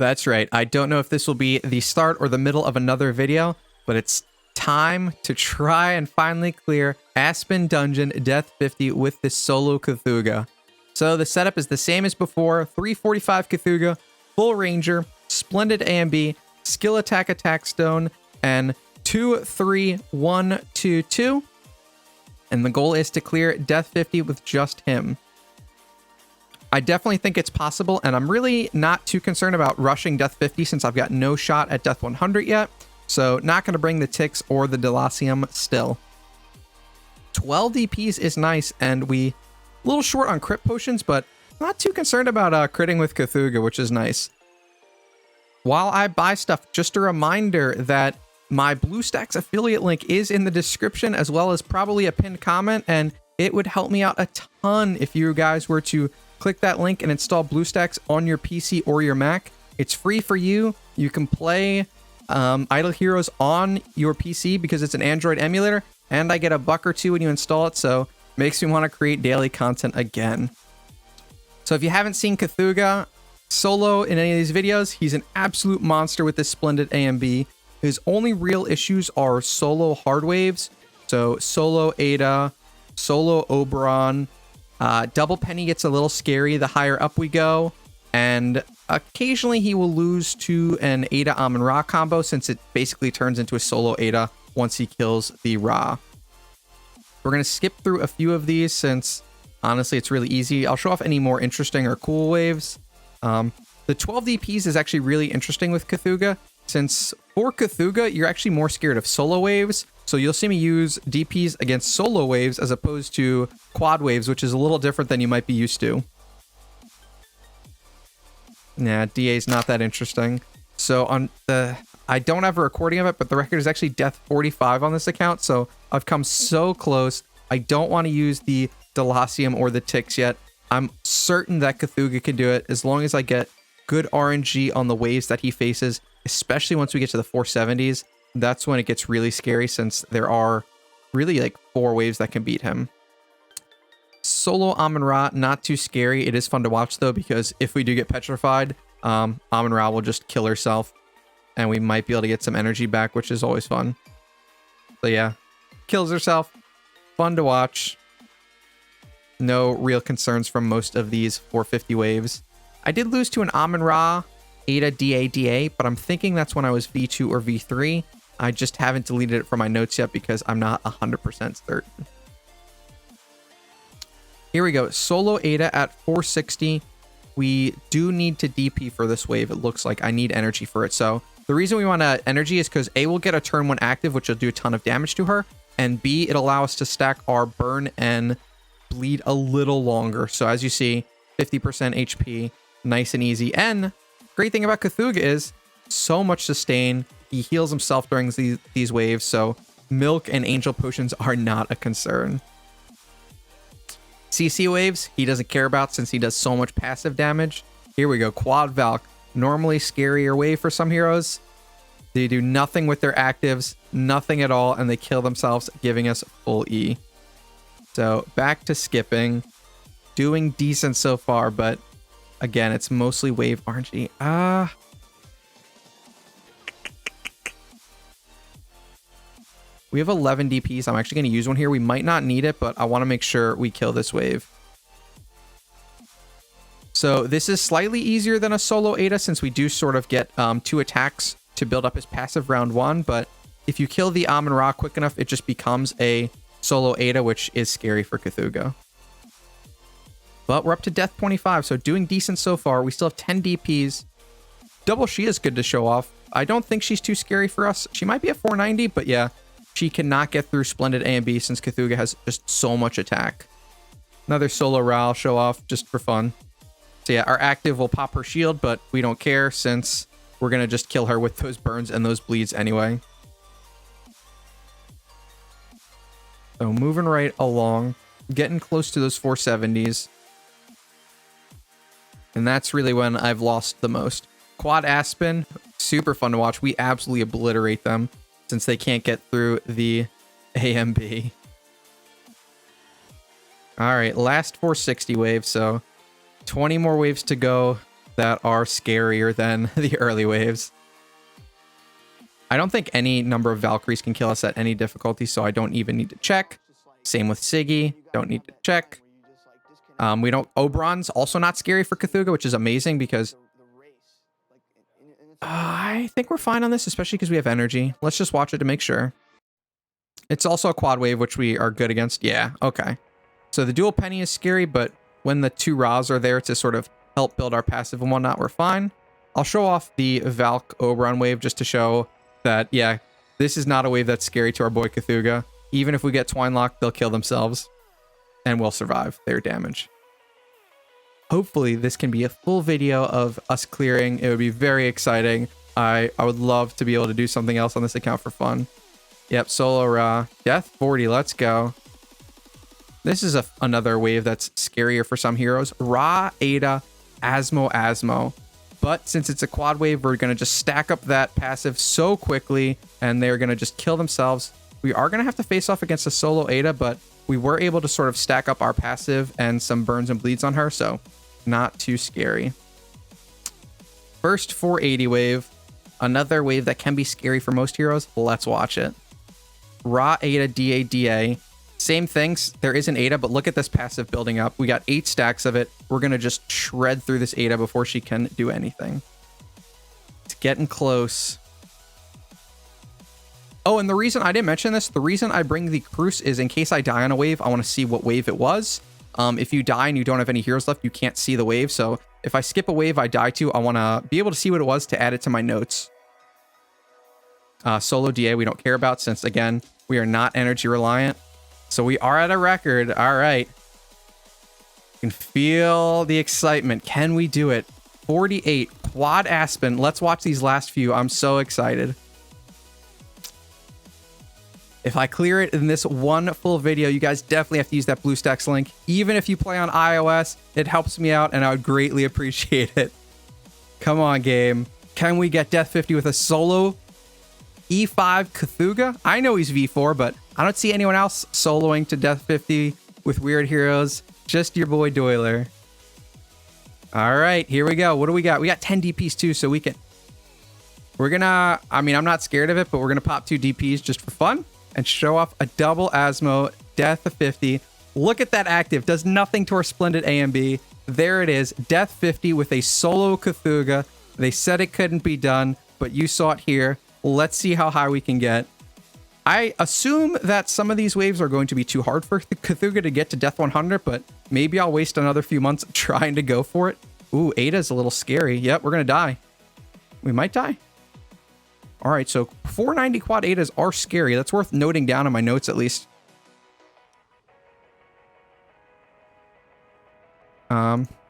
That's right. I don't know if this will be the start or the middle of another video, but it's time to try and finally clear Aspen Dungeon Death 50 with this SOLO Cthugha. So the setup is the same as before: 345 Cthugha, full ranger, splendid AMB, skill attack stone, and 2-3-1-2-2. And the goal is to clear Death 50 with just him. I definitely think it's possible, and I'm really not too concerned about rushing Death 50 since I've got no shot at Death 100 yet. So not going to bring the ticks or the Delasium still. 12 DPs is nice, and we a little short on crit potions, but not too concerned about critting with Cthugha, which is nice. While I buy stuff, just a reminder that my BlueStacks affiliate link is in the description, as well as probably a pinned comment, and it would help me out a ton if you guys were to click that link and install BlueStacks on your PC or your Mac. It's free for you. You can play Idle Heroes on your PC because it's an Android emulator, and I get $1 or $2 when you install it, so makes me want to create daily content again. So if you haven't seen Cthugha solo in any of these videos, he's an absolute monster with this Splendid AMB. His only real issues are solo hard waves, so solo Aida, solo Oberon. Double Penny gets a little scary the higher up we go, and occasionally he will lose to an Aida Amun-Ra combo since it basically turns into a solo Aida once he kills the Ra. We're going to skip through a few of these since honestly it's really easy. I'll show off any more interesting or cool waves. The 12 DPs is actually really interesting with Cthugha, since for Cthugha you're actually more scared of solo waves. So you'll see me use DPs against solo waves as opposed to quad waves, which is a little different than you might be used to. Nah, DA is not that interesting. So on the, I don't have a recording of it, but the record is actually Death 45 on this account. So I've come so close. I don't want to use the Delasium or the ticks yet. I'm certain that Cthugha can do it as long as I get good RNG on the waves that he faces, especially once we get to the 470s. That's when it gets really scary since there are really like 4 waves that can beat him. Solo Amun-Ra, not too scary. It is fun to watch though, because if we do get petrified, Amun-Ra will just kill herself and we might be able to get some energy back, which is always fun. So yeah, kills herself. Fun to watch. No real concerns from most of these 450 waves. I did lose to an Amun-Ra Aida DA, but I'm thinking that's when I was V2 or V3. I just haven't deleted it from my notes yet because I'm not 100% certain. Here we go. Solo Aida at 460. We do need to DP for this wave. It looks like I need energy for it. So the reason we want energy is because A, we'll get a turn 1 active, which will do a ton of damage to her. And B, it'll allow us to stack our burn and bleed a little longer. So as you see, 50% HP, nice and easy. And great thing about Cthugha is so much sustain. He heals himself during these waves, so milk and angel potions are not a concern. CC waves, he doesn't care about since he does so much passive damage. Here we go, Quad Valk. Normally scarier wave for some heroes. They do nothing with their actives, nothing at all, and they kill themselves, giving us full E. So back to skipping. Doing decent so far, but again, it's mostly wave RNG. We have 11 DPs. I'm actually going to use one here. We might not need it, but I want to make sure we kill this wave. So this is slightly easier than a solo Aida since we do sort of get 2 attacks to build up his passive round 1. But if you kill the Amun-Ra quick enough, it just becomes a solo Aida, which is scary for Cthugha. But we're up to Death 25, so doing decent so far. We still have 10 DPs. Double She is good to show off. I don't think she's too scary for us. She might be at 490, but yeah, she cannot get through Splendid AMB since Cthugha has just so much attack. Another solo Ra I'll show off just for fun. So yeah, our active will pop her shield, but we don't care since we're going to just kill her with those burns and those bleeds anyway. So moving right along, getting close to those 470s. And that's really when I've lost the most. Quad Aspen, super fun to watch. We absolutely obliterate them since they can't get through the AMB. All right, last 460 wave, so 20 more waves to go. that are scarier than the early waves. I don't think any number of Valkyries can kill us at any difficulty, so I don't even need to check. Same with Siggy, don't need to check. We don't. Oberon's also not scary for Cthugha, which is amazing because I think we're fine on this, especially because we have energy. Let's just watch it to make sure. It's also a quad wave, which we are good against. Yeah, okay. So the dual penny is scary, but when the 2 Ra's are there to sort of help build our passive and whatnot, we're fine. I'll show off the Valk Oberon wave just to show that, yeah, this is not a wave that's scary to our boy Cthugha. Even if we get Twine Lock, they'll kill themselves and we'll survive their damage. Hopefully this can be a full video of us clearing. It would be very exciting. I would love to be able to do something else on this account for fun. Yep, solo Death 40, let's go. This is another wave that's scarier for some heroes. Ra, Aida, Asmo. But since it's a quad wave, we're going to just stack up that passive so quickly, and they're going to just kill themselves. We are going to have to face off against a solo Aida, but we were able to sort of stack up our passive and some burns and bleeds on her, so not too scary. First 480 wave. Another wave that can be scary for most heroes. Let's watch it. Ra, Aida, Da. Same things. There is an Aida, but look at this passive building up. We got 8 stacks of it. We're going to just shred through this Aida before she can do anything. It's getting close. Oh, and the reason I didn't mention this, the reason I bring the Cruce is in case I die on a wave, I want to see what wave it was. If you die and you don't have any heroes left, you can't see the wave. So if I skip a wave I die to, I want to be able to see what it was to add it to my notes. Solo DA we don't care about since, again, we are not energy reliant. So we are at a record. All right. You can feel the excitement. Can we do it? 48, quad Aspen. Let's watch these last few. I'm so excited. If I clear it in this one full video, you guys definitely have to use that BlueStacks link. Even if you play on iOS, it helps me out and I would greatly appreciate it. Come on, game. Can we get Death 50 with a solo E5 Cthugha? I know he's V4, but I don't see anyone else soloing to Death 50 with weird heroes. Just your boy Doyler. All right, here we go. What do we got? We got 10 DPs too, so we're gonna, I mean, I'm not scared of it, but we're gonna pop 2 DPs just for fun and show off a double Asmo Death of 50. Look at that active. Does nothing to our Splendid A and B. There it is. Death 50 with a solo Cthugha. They said it couldn't be done, but you saw it here. Let's see how high we can get. I assume that some of these waves are going to be too hard for Cthugha to get to Death 100, but maybe I'll waste another few months trying to go for it. Ooh, Aida's a little scary. Yep, we're going to die. We might die. All right, so 490 quad Aidas are scary. That's worth noting down in my notes at least.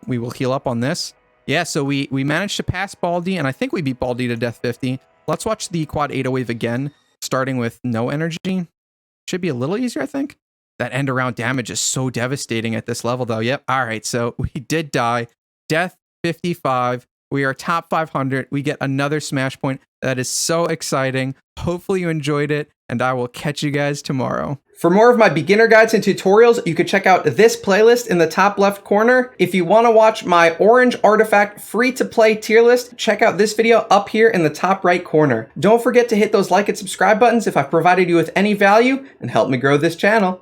We will heal up on this. Yeah, so we managed to pass Baldy, and I think we beat Baldy to Death 50. Let's watch the quad Aida wave again, starting with no energy. Should be a little easier, I think. That end around damage is so devastating at this level, though. Yep. All right, so we did die. Death 55. We are top 500. We get another smash point. That is so exciting. Hopefully you enjoyed it, and I will catch you guys tomorrow. For more of my beginner guides and tutorials, you can check out this playlist in the top left corner. If you want to watch my Orange Artifact free-to-play tier list, check out this video up here in the top right corner. Don't forget to hit those like and subscribe buttons if I've provided you with any value, and help me grow this channel.